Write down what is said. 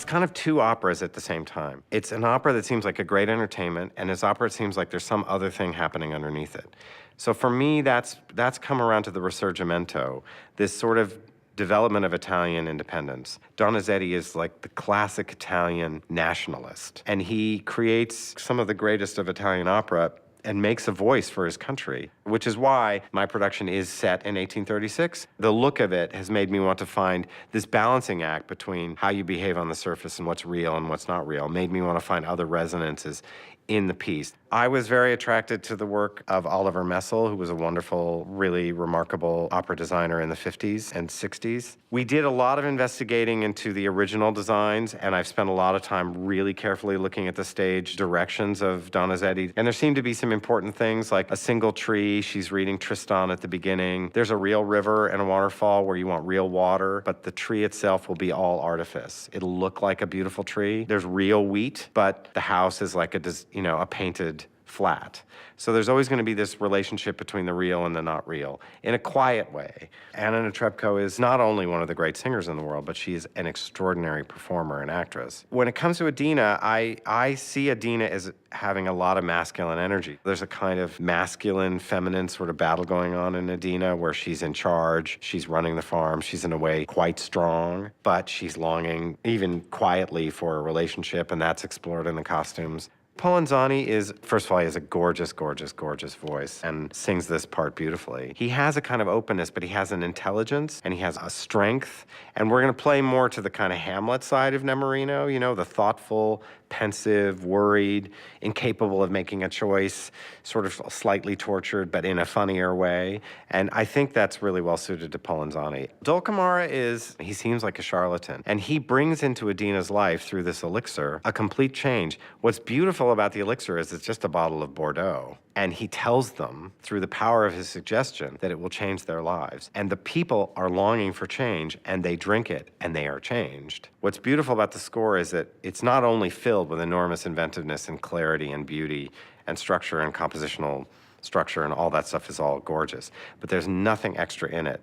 kind of two operas at the same time. It's an opera that seems like a great entertainment, and it's opera that seems like there's some other thing happening underneath it. So for me, that's come around to the Risorgimento, this sort of development of Italian independence. Donizetti is like the classic Italian nationalist, and he creates some of the greatest of Italian opera and makes a voice for his country, which is why my production is set in 1836. The look of it has made me want to find this balancing act between how you behave on the surface and what's real and what's not real, made me want to find other resonances in the piece. I was very attracted to the work of Oliver Messel, who was a wonderful, really remarkable opera designer in the 50s and 60s. We did a lot of investigating into the original designs, and I've spent a lot of time really carefully looking at the stage directions of Donizetti. And there seemed to be some important things like a single tree, she's reading Tristan at the beginning. There's a real river and a waterfall where you want real water, but the tree itself will be all artifice. It'll look like a beautiful tree. There's real wheat, but the house is like a painted flat. So there's always going to be this relationship between the real and the not real in a quiet way. Anna Netrebko is not only one of the great singers in the world, but she is an extraordinary performer and actress. When it comes to Adina, I see Adina as having a lot of masculine energy. There's a kind of masculine, feminine sort of battle going on in Adina where she's in charge, she's running the farm, she's in a way quite strong, but she's longing even quietly for a relationship, and that's explored in the costumes. Polenzani is, first of all, he has a gorgeous, gorgeous, gorgeous voice and sings this part beautifully. He has a kind of openness, but he has an intelligence and he has a strength. And we're going to play more to the kind of Hamlet side of Nemorino, the thoughtful, pensive, worried, incapable of making a choice, sort of slightly tortured, but in a funnier way. And I think that's really well suited to Polenzani. Dulcamara he seems like a charlatan, and he brings into Adina's life through this elixir a complete change. What's beautiful about the elixir is it's just a bottle of Bordeaux. And he tells them, through the power of his suggestion, that it will change their lives. And the people are longing for change, and they drink it, and they are changed. What's beautiful about the score is that it's not only filled with enormous inventiveness and clarity and beauty and structure and compositional structure, and all that stuff is all gorgeous, but there's nothing extra in it.